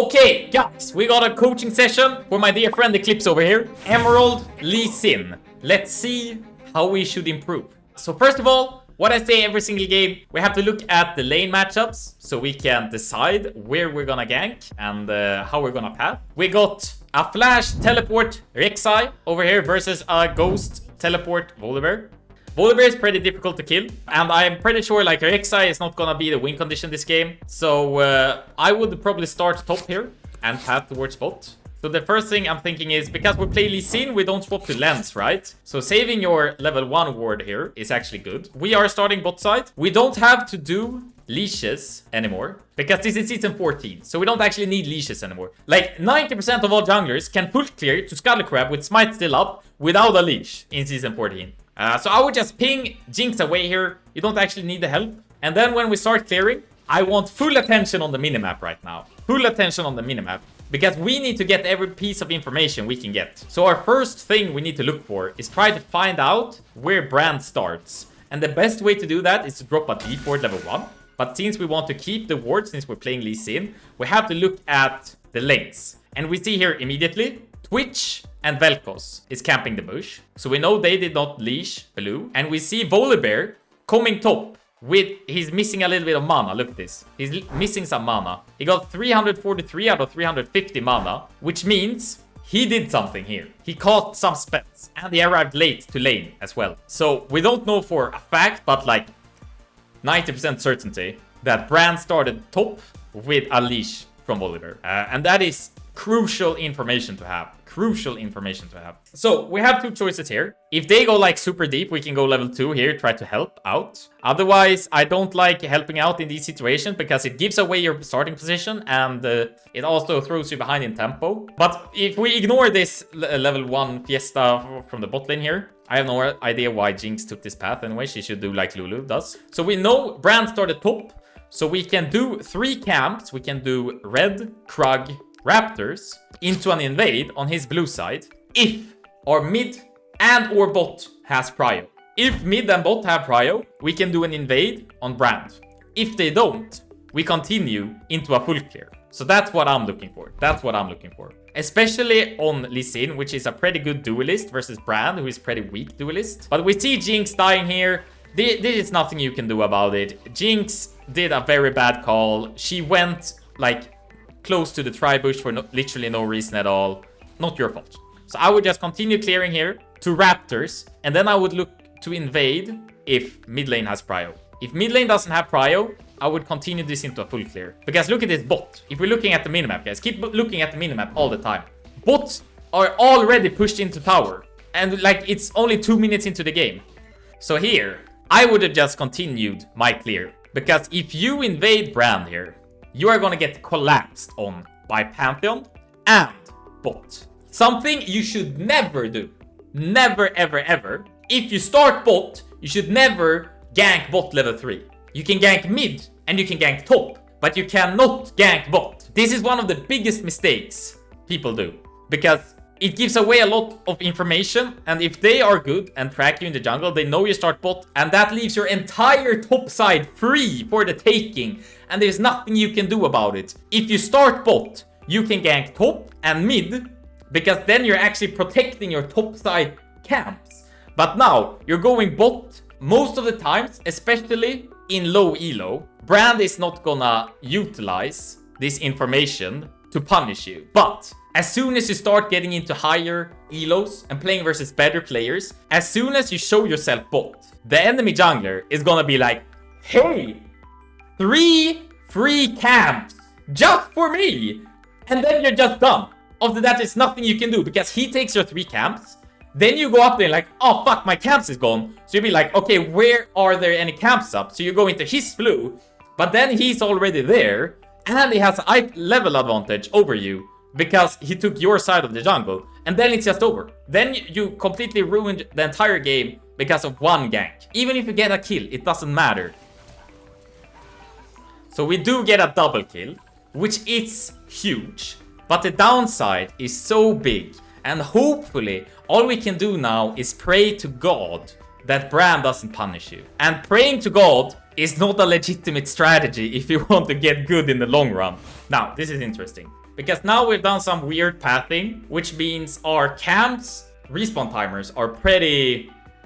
Okay, guys, we got a coaching session for my dear friend Eclipse over here. Emerald Lee Sin. Let's see how we should improve. So first of all, what I say every single game, we have to look at the lane matchups so we can decide where we're gonna gank and how we're gonna path. We got a flash teleport Rek'Sai over here versus a ghost teleport Volibear. Volibear is pretty difficult to kill, and I'm pretty sure like Rek'Sai is not gonna be the win condition this game. So I would probably start top here and path towards bot. So the first thing I'm thinking is, because we play Lee Sin, we don't swap to Lens, right? So saving your level 1 ward here is actually good. We are starting bot side. We don't have to do leashes anymore, because this is season 14, so we don't actually need leashes anymore. Like 90% of all junglers can push clear to Scuttle Crab with Smite still up without a leash in season 14. So I would just ping Jinx away here. You don't actually need the help. And then when we start clearing, I want full attention on the minimap right now. Full attention on the minimap. Because we need to get every piece of information we can get. So our first thing we need to look for is try to find out where Brand starts. And the best way to do that is to drop a deep ward level 1. But since we want to keep the ward, since we're playing Lee Sin, we have to look at the lanes. And we see here immediately, Twitch and Vel'Koz is camping the bush. So we know they did not leash blue. And we see Volibear coming top with, he's missing a little bit of mana. Look at this. He's missing some mana. He got 343 out of 350 mana, which means he did something here. He caught some spells and he arrived late to lane as well. So we don't know for a fact, but like 90% certainty that Brand started top with a leash from Volibear. And that is crucial information to have. Crucial information to have. So we have two choices here. If they go like super deep, we can go level 2 here, try to help out. Otherwise, I don't like helping out in these situations because it gives away your starting position and it also throws you behind in tempo. But if we ignore this level 1 Fiesta from the bot lane here, I have no idea why Jinx took this path anyway. She should do like Lulu does. So we know Brand started top. So we can do 3 camps. We can do Red, Krug, Raptors into an invade on his blue side if our mid and or bot has prio. If mid and bot have prio, we can do an invade on Brand. If they don't, we continue into a full clear. So that's what I'm looking for. That's what I'm looking for. Especially on Lee Sin, which is a pretty good duelist versus Brand, who is pretty weak duelist. But we see Jinx dying here. There is nothing you can do about it. Jinx did a very bad call. She went like close to the tri-bush for literally no reason at all. Not your fault. So I would just continue clearing here to Raptors, and then I would look to invade if mid lane has prio. If mid lane doesn't have prio, I would continue this into a full clear. Because look at this bot. If we're looking at the minimap, guys, keep looking at the minimap all the time. Bots are already pushed into tower, and like it's only 2 minutes into the game. So here, I would have just continued my clear. Because if you invade Brand here, you are gonna get collapsed on by Pantheon and bot. Something you should never do. Never, ever, ever. If you start bot, you should never gank bot level 3. You can gank mid and you can gank top, but you cannot gank bot. This is one of the biggest mistakes people do, because it gives away a lot of information, and if they are good and track you in the jungle, they know you start bot, and that leaves your entire top side free for the taking, and there's nothing you can do about it. If you start bot, you can gank top and mid, because then you're actually protecting your top side camps. But now, you're going bot most of the times, especially in low elo. Brand is not gonna utilize this information to punish you. But as soon as you start getting into higher elos and playing versus better players, as soon as you show yourself bot, the enemy jungler is gonna be like, hey, 3 free camps just for me. And then you're just done. After that, there's nothing you can do because he takes your 3 camps. Then you go up there like, oh fuck, my camps is gone. So you'll be like, okay, where are there any camps up? So you go into his blue, but then he's already there and he has a level advantage over you because he took your side of the jungle, and then it's just over. Then you completely ruined the entire game because of one gank. Even if you get a kill, it doesn't matter. So we do get a double kill, which is huge, but the downside is so big, and hopefully all we can do now is pray to God that Brand doesn't punish you. And praying to God is not a legitimate strategy if you want to get good in the long run. Now, this is interesting, because now we've done some weird pathing, which means our camps respawn timers are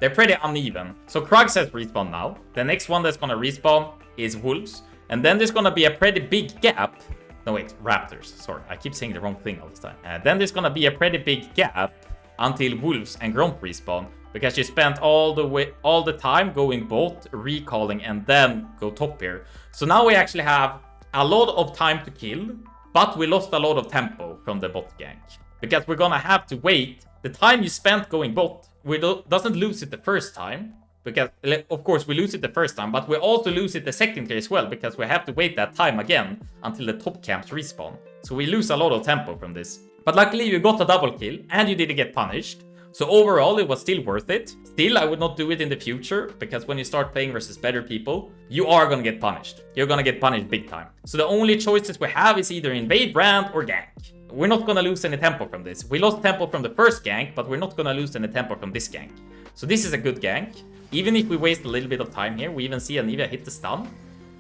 they're pretty uneven. So Krugs has respawned now. The next one that's gonna respawn is Wolves. And then there's gonna be a pretty big gap. No, wait, Raptors. Sorry, I keep saying the wrong thing all this time. Then there's gonna be a pretty big gap until Wolves and Gromp respawn, because you spent all the time going bot, recalling, and then go top here. So now we actually have a lot of time to kill, but we lost a lot of tempo from the bot gank, because we're gonna have to wait. The time you spent going bot, we doesn't lose it the first time, because of course we lose it the first time, but we also lose it the second time as well, because we have to wait that time again until the top camps respawn. So we lose a lot of tempo from this. But luckily you got a double kill and you didn't get punished. So overall it was still worth it. Still, I would not do it in the future, because when you start playing versus better people, you are gonna get punished. You're gonna get punished big time. So the only choices we have is either invade, brand, or gank. We're not gonna lose any tempo from this. We lost tempo from the first gank, but we're not gonna lose any tempo from this gank. So this is a good gank. Even if we waste a little bit of time here, we even see Anivia hit the stun.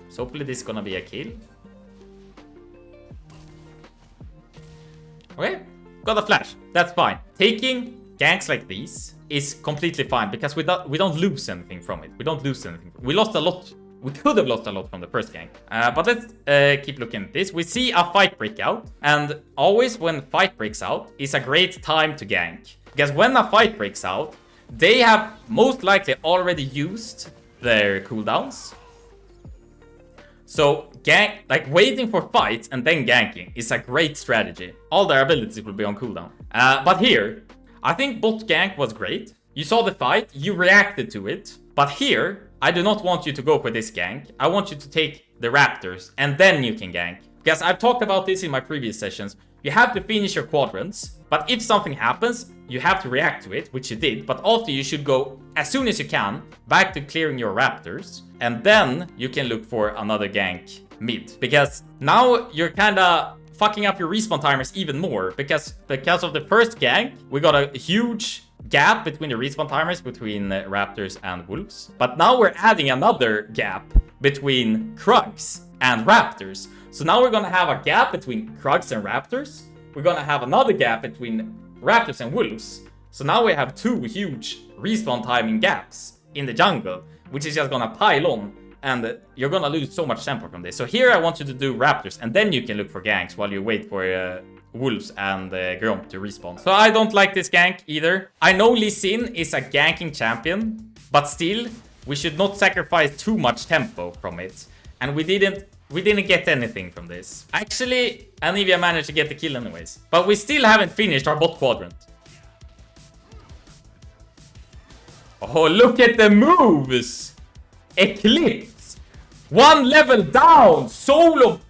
So hopefully this is gonna be a kill. Okay, got a flash. That's fine. Taking ganks like these is completely fine, because we don't lose anything from it. We don't lose anything. We lost a lot. We could have lost a lot from the first gank. But let's keep looking at this. We see a fight break out, and always when fight breaks out is a great time to gank. Because when a fight breaks out, they have most likely already used their cooldowns. So waiting for fights and then ganking is a great strategy. All their abilities will be on cooldown. But here, I think bot gank was great. You saw the fight, you reacted to it. But here, I do not want you to go for this gank. I want you to take the Raptors and then you can gank. Because I've talked about this in my previous sessions. You have to finish your quadrants, but if something happens, you have to react to it, which you did. But after, you should go as soon as you can back to clearing your Raptors, and then you can look for another gank mid. Because now you're kind of fucking up your respawn timers even more, because of the first gank, we got a huge gap between the respawn timers between Raptors and Wolves. But now we're adding another gap between Krugs and Raptors. So now we're gonna have a gap between Krugs and Raptors. We're gonna have another gap between Raptors and Wolves. So now we have two huge respawn timing gaps in the jungle, which is just gonna pile on, and you're gonna lose so much tempo from this. So here I want you to do Raptors, and then you can look for ganks while you wait for Wolves and Gromp to respawn. So I don't like this gank either. I know Lee Sin is a ganking champion, but still, we should not sacrifice too much tempo from it. And we didn't get anything from this. Actually, Anivia managed to get the kill anyways. But we still haven't finished our bot quadrant. Oh, look at the moves! Eclipse! One level down! Solo!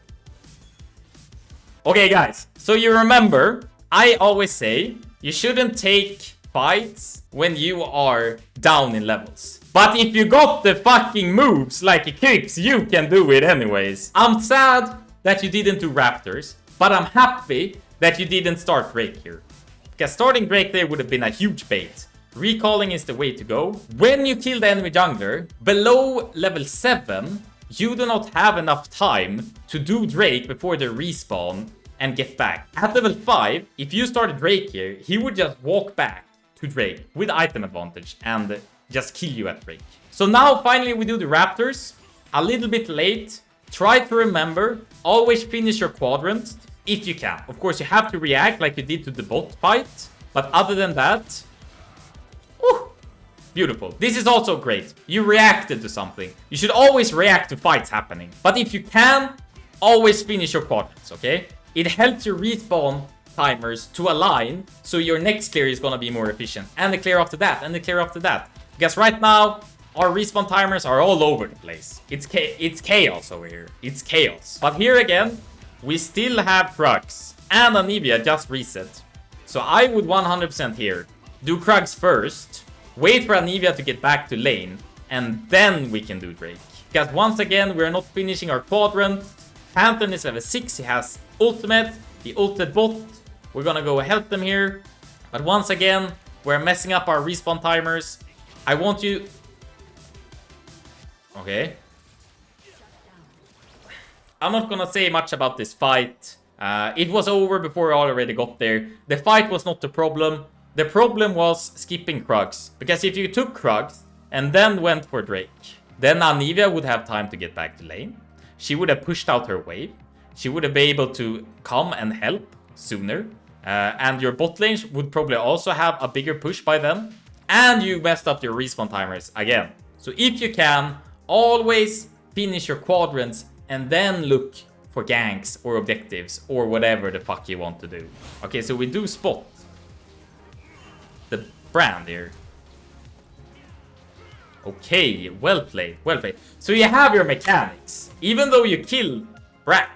Okay, guys. So you remember, I always say, you shouldn't take fights when you are down in levels. But if you got the fucking moves like Eclipse, you can do it anyways. I'm sad that you didn't do Raptors, but I'm happy that you didn't start Drake here. Because starting Drake there would have been a huge bait. Recalling is the way to go. When you kill the enemy jungler, below level 7, you do not have enough time to do Drake before they respawn and get back. At level 5, if you started Drake here, he would just walk back to Drake with item advantage and just kill you at Drake. So now finally we do the Raptors. A little bit late. Try to remember, always finish your quadrant if you can. Of course, you have to react like you did to the bot fight. But other than that, whew, beautiful. This is also great. You reacted to something. You should always react to fights happening. But if you can, always finish your quadrants, okay? It helps your respawn timers to align, so your next clear is gonna be more efficient. And the clear after that, and the clear after that. Because right now, our respawn timers are all over the place. It's chaos over here. It's chaos. But here again, we still have Krugs. And Anivia just reset. So I would 100% here do Krugs first. Wait for Anivia to get back to lane. And then we can do Drake. Because once again, we're not finishing our quadrant. Pantheon is level 6. He has ultimate. The ultimate bot. We're gonna go help them here. But once again, we're messing up our respawn timers. I want you... Okay. I'm not gonna say much about this fight. It was over before I already got there. The fight was not the problem. The problem was skipping Krugs. Because if you took Krugs and then went for Drake, then Anivia would have time to get back to lane. She would have pushed out her wave. She would have been able to come and help sooner. And your bot lane would probably also have a bigger push by then. And you messed up your respawn timers again. So if you can, always finish your quadrants and then look for ganks or objectives or whatever the fuck you want to do. Okay, so we do spot the Brand here. Okay, well played, well played. So you have your mechanics. Even though you kill Brand,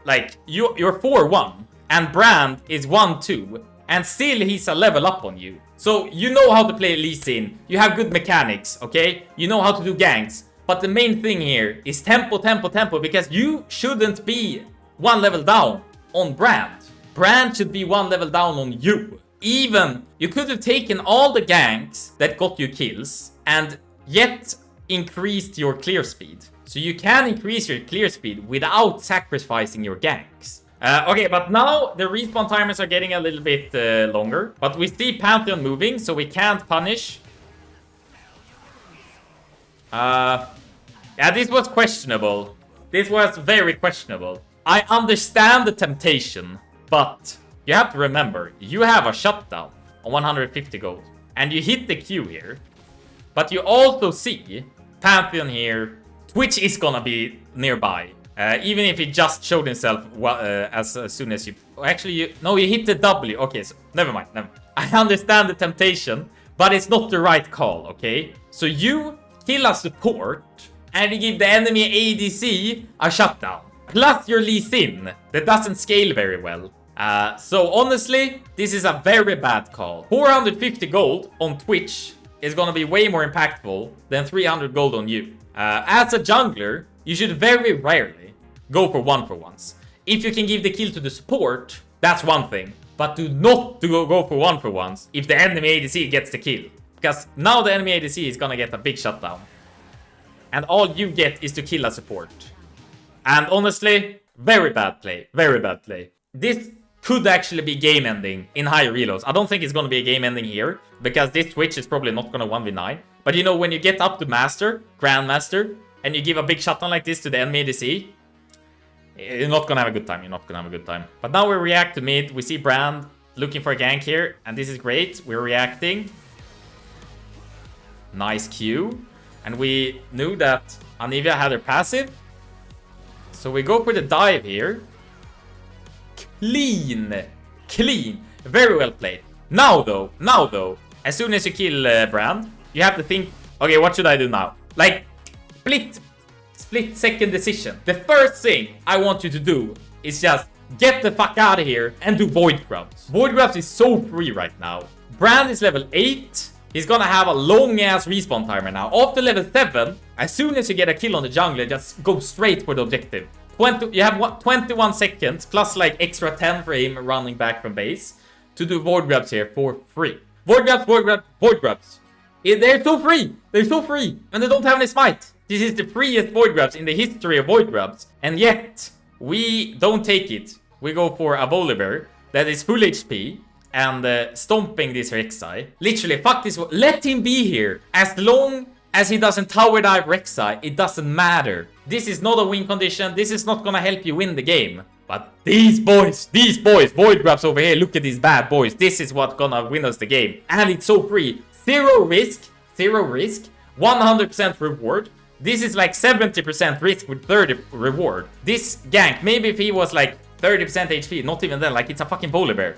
like you're 4-1 and Brand is 1-2 and still he's a level up on you. So you know how to play Lee Sin. You have good mechanics, okay? You know how to do ganks. But the main thing here is tempo, tempo, tempo, because you shouldn't be one level down on Brand. Brand should be one level down on you. Even, you could have taken all the ganks that got you kills and yet increased your clear speed. So you can increase your clear speed without sacrificing your ganks. Okay, but now the respawn timers are getting a little bit longer. But we see Pantheon moving, so we can't punish. Yeah, this was questionable. This was very questionable. I understand the temptation, but you have to remember, you have a shutdown on 150 gold. And you hit the Q here. But you also see Pantheon here. Twitch is gonna be nearby. Even if he just showed himself as soon as you... Actually, no, you hit the W. Okay, so never mind. I understand the temptation, but it's not the right call, okay? So you kill a support, and you give the enemy ADC a shutdown. Plus your Lee Sin, that doesn't scale very well. So honestly, this is a very bad call. 450 gold on Twitch is gonna be way more impactful than 300 gold on you. As a jungler, you should very rarely go for 1-for-1s. If you can give the kill to the support, that's one thing. But do not go for 1-for-1s if the enemy ADC gets the kill. Because now the enemy ADC is gonna get a big shutdown. And all you get is to kill a support. And honestly, very bad play. Very bad play. This could actually be game ending in high reloads. I don't think it's gonna be a game ending here, because this Twitch is probably not gonna 1v9. But you know, when you get up to Master, Grandmaster, and you give a big shutdown like this to the enemy ADC, you're not gonna have a good time. You're not gonna have a good time. But now we react to mid. We see Brand looking for a gank here, and this is great. We're reacting. Nice Q. And we knew that Anivia had her passive. So we go for the dive here. Clean. Clean. Very well played. Now though, as soon as you kill Brand, you have to think, okay, what should I do now? Like, split second decision. The first thing I want you to do is just get the fuck out of here and do Void Grubs. Void Grubs is so free right now. Brand is level 8. He's gonna have a long ass respawn timer now. After level 7, as soon as you get a kill on the jungler, just go straight for the objective. You have 21 seconds plus like extra 10 for him running back from base to do Void Grubs here for free. Void Grubs, Void Grubs, Void Grubs. They're so free. They're so free. And they don't have any smite. This is the freest Void Grubs in the history of Void Grubs. And yet, we don't take it. We go for a Volibear that is full HP and stomping this Rek'Sai. Literally, fuck this. Let him be here. As long as he doesn't tower dive Rek'Sai, it doesn't matter. This is not a win condition. This is not gonna help you win the game. But these boys, Void Grubs over here, look at these bad boys. This is what's gonna win us the game. And it's so free. Zero risk, 100% reward. This is like 70% risk with 30 reward. This gank, maybe if he was like 30% HP, not even then, like it's a fucking Volibear.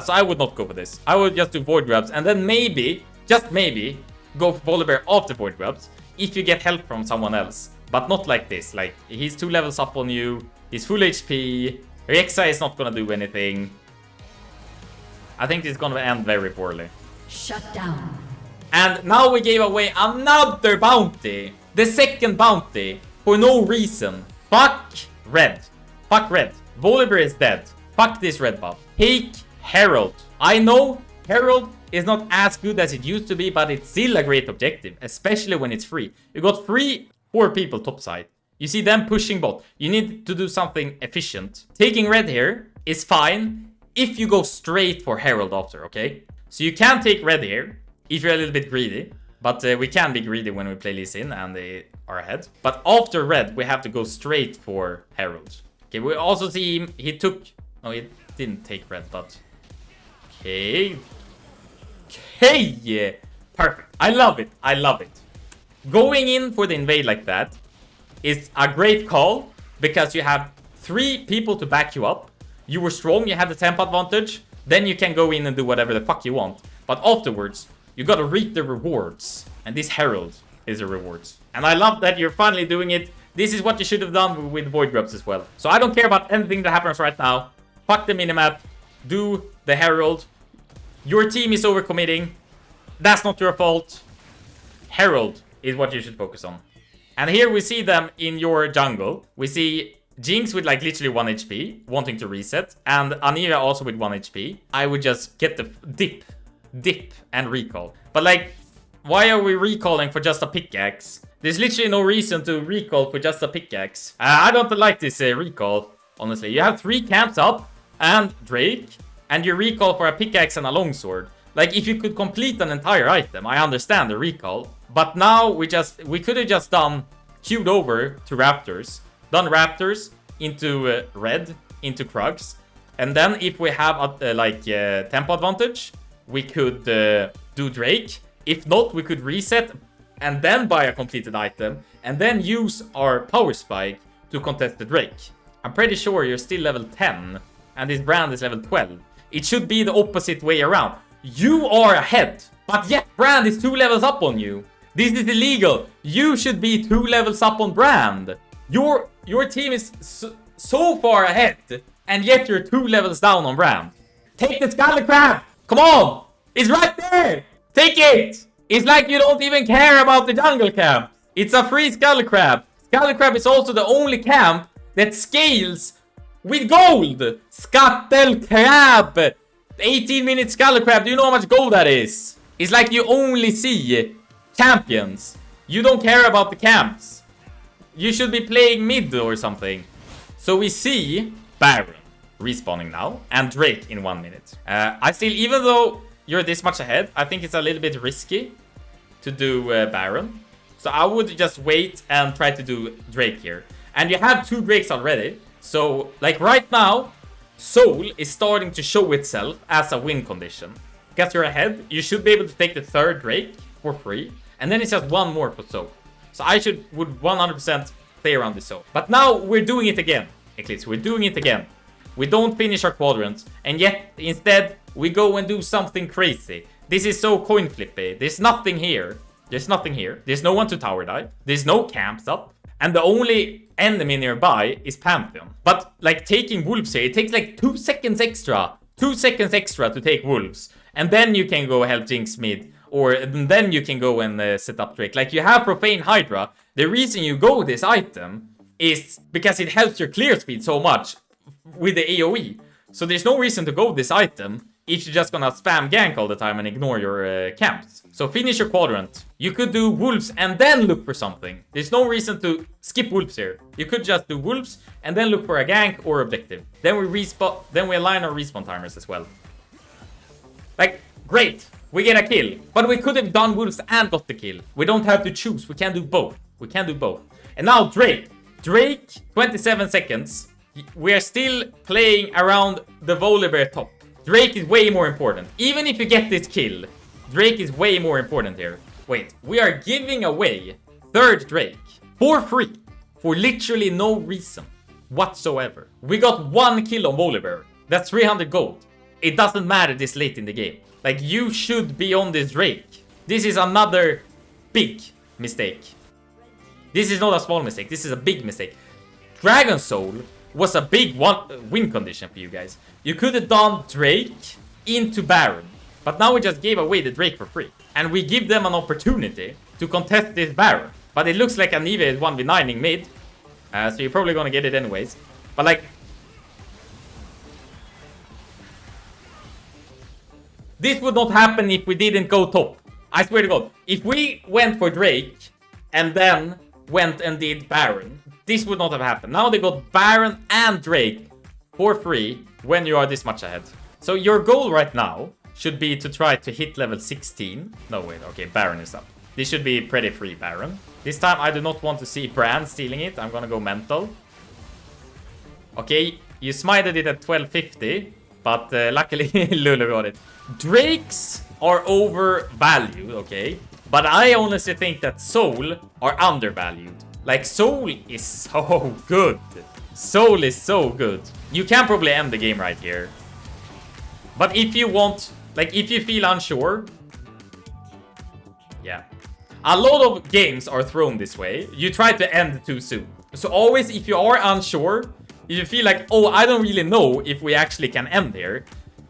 So I would not go for this. I would just do Void Grubs and then maybe, just maybe, go for Volibear after Void Grubs if you get help from someone else. But not like this. Like, he's 2 levels up on you, he's full HP, Rek'Sai is not gonna do anything. I think this is gonna end very poorly. Shut down. And now we gave away another bounty. The second bounty. For no reason. Fuck red. Fuck red. Volibear is dead. Fuck this red buff. Take Herald. I know Herald is not as good as it used to be, but it's still a great objective. Especially when it's free. You got 4 people topside. You see them pushing bot. You need to do something efficient. Taking red here is fine if you go straight for Herald after, okay? So you can take red here if you're a little bit greedy. But we can be greedy when we play Lee Sin and they are ahead. But after red, we have to go straight for Herald. Okay, we also see him, he took... No, he didn't take red, but... Okay. Okay, yeah. Perfect. I love it. I love it. Going in for the invade like that is a great call because you have 3 people to back you up. You were strong, you have the tempo advantage. Then you can go in and do whatever the fuck you want. But afterwards... You gotta reap the rewards. And this Herald is the rewards. And I love that you're finally doing it. This is what you should have done with Void Grubs as well. So I don't care about anything that happens right now. Fuck the minimap. Do the Herald. Your team is overcommitting. That's not your fault. Herald is what you should focus on. And here we see them in your jungle. We see Jinx with like literally 1 HP, wanting to reset. And Anira also with 1 HP. I would just get the dip and recall. But like, why are we recalling for just a pickaxe? There's literally no reason to recall for just a pickaxe. I don't like this recall, honestly. You have 3 camps up and Drake, and you recall for a pickaxe and a longsword. Like, if you could complete an entire item, I understand the recall. But now we could have just done queued over to Raptors, done Raptors into red, into Krugs, and then if we have a tempo advantage, we could do Drake. If not, we could reset and then buy a completed item and then use our power spike to contest the Drake. I'm pretty sure you're still level 10 and this Brand is level 12. It should be the opposite way around. You are ahead, but yet Brand is 2 levels up on you. This is illegal. You should be 2 levels up on Brand. Your team is so far ahead and yet you're 2 levels down on Brand. Take the Scarlet Crab. Come on! It's right there! Take it! It's like you don't even care about the jungle camp. It's a free Scarlet Crab. Scarlet Crab is also the only camp that scales with gold. Scuttle Crab! 18-minute Scarlet Crab, do you know how much gold that is? It's like you only see champions. You don't care about the camps. You should be playing mid or something. So we see Baron respawning now and Drake in 1 minute. I still, even though you're this much ahead, I think it's a little bit risky to do Baron. So I would just wait and try to do Drake here. And you have 2 Drakes already. So like right now, Soul is starting to show itself as a win condition. Because you're ahead, you should be able to take the 3rd Drake for free. And then it's just 1 more for Soul. So I would 100% play around this Soul. But now we're doing it again, Eclipse. We're doing it again. We don't finish our quadrant, and yet instead we go and do something crazy. This is so coin flippy. There's nothing here. There's nothing here. There's no one to tower dive. There's no camps up. And the only enemy nearby is Pantheon. But like taking wolves here, it takes like 2 seconds extra. 2 seconds extra to take wolves. And then you can go help Jinx mid. Or then you can go and set up Drake. Like you have Profane Hydra. The reason you go this item is because it helps your clear speed so much with the AoE. So there's no reason to go this item if you're just gonna spam gank all the time and ignore your camps. So finish your quadrant. You could do wolves and then look for something. There's no reason to skip wolves here. You could just do wolves and then look for a gank or objective. Then we align our respawn timers as well. Like, great, we get a kill. But we could have done wolves and got the kill. We don't have to choose, we can do both. We can do both. And now Drake, 27 seconds. We are still playing around the Volibear top. Drake is way more important. Even if you get this kill, Drake is way more important here. Wait, we are giving away 3rd Drake for free. For literally no reason whatsoever. We got 1 kill on Volibear. That's 300 gold. It doesn't matter this late in the game. Like, you should be on this Drake. This is another big mistake. This is not a small mistake. This is a big mistake. Dragon Soul was a big win condition for you guys. You could have done Drake into Baron. But now we just gave away the Drake for free. And we give them an opportunity to contest this Baron. But it looks like Anivia is 1v9ing mid. So you're probably gonna get it anyways. But like... this would not happen if we didn't go top. I swear to God. If we went for Drake and then went and did Baron, this would not have happened. Now they got Baron and Drake for free when you are this much ahead. So your goal right now should be to try to hit level 16. No, wait, okay, Baron is up. This should be pretty free Baron. This time I do not want to see Brand stealing it. I'm gonna go mental. Okay, you smited it at 1250, but luckily Lulu got it. Drakes are overvalued, okay? But I honestly think that Soul are undervalued. Like, Soul is so good. Soul is so good. You can probably end the game right here. But if you want, like, if you feel unsure, yeah. A lot of games are thrown this way. You try to end too soon. So always, if you are unsure, if you feel like, oh, I don't really know if we actually can end here,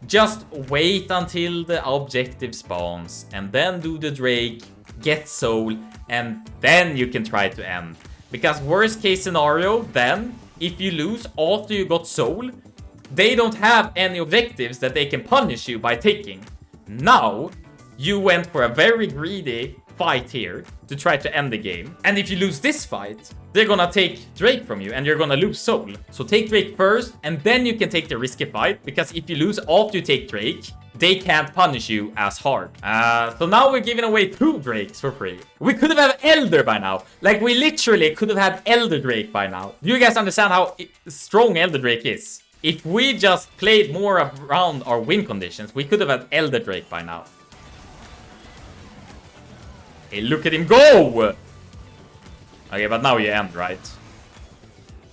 just wait until the objective spawns and then do the Drake, get Soul, and then you can try to end. Because worst case scenario, then, if you lose after you got Soul, they don't have any objectives that they can punish you by taking. Now, you went for a very greedy fight here to try to end the game. And if you lose this fight, they're gonna take Drake from you and you're gonna lose Soul. So take Drake first and then you can take the risky fight, because if you lose after you take Drake, they can't punish you as hard. So now we're giving away 2 Drakes for free. We could have had Elder by now. Like, we literally could have had Elder Drake by now. Do you guys understand how strong Elder Drake is? If we just played more around our win conditions, we could have had Elder Drake by now. Hey, look at him go! Okay, but now you end, right?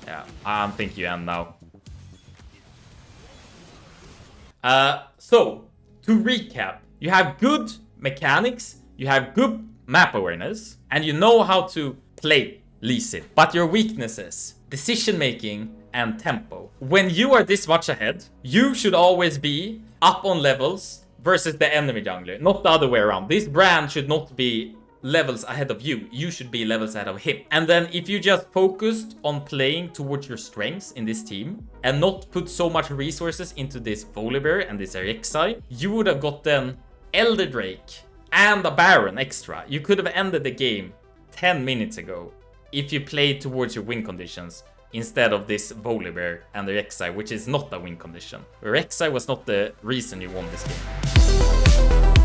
Yeah, I think you end now. So, to recap, you have good mechanics, you have good map awareness, and you know how to play Lee Sin. But your weaknesses, decision making, and tempo. When you are this much ahead, you should always be up on levels versus the enemy jungler, not the other way around. This Brand should not be levels ahead of you. You should be levels ahead of him. And then if you just focused on playing towards your strengths in this team and not put so much resources into this Volibear and this Rek'Sai, you would have gotten Elder Drake and a Baron extra. You could have ended the game 10 minutes ago if you played towards your win conditions instead of this Volibear and the Rek'Sai, which is not a win condition. Rek'Sai was not the reason you won this game.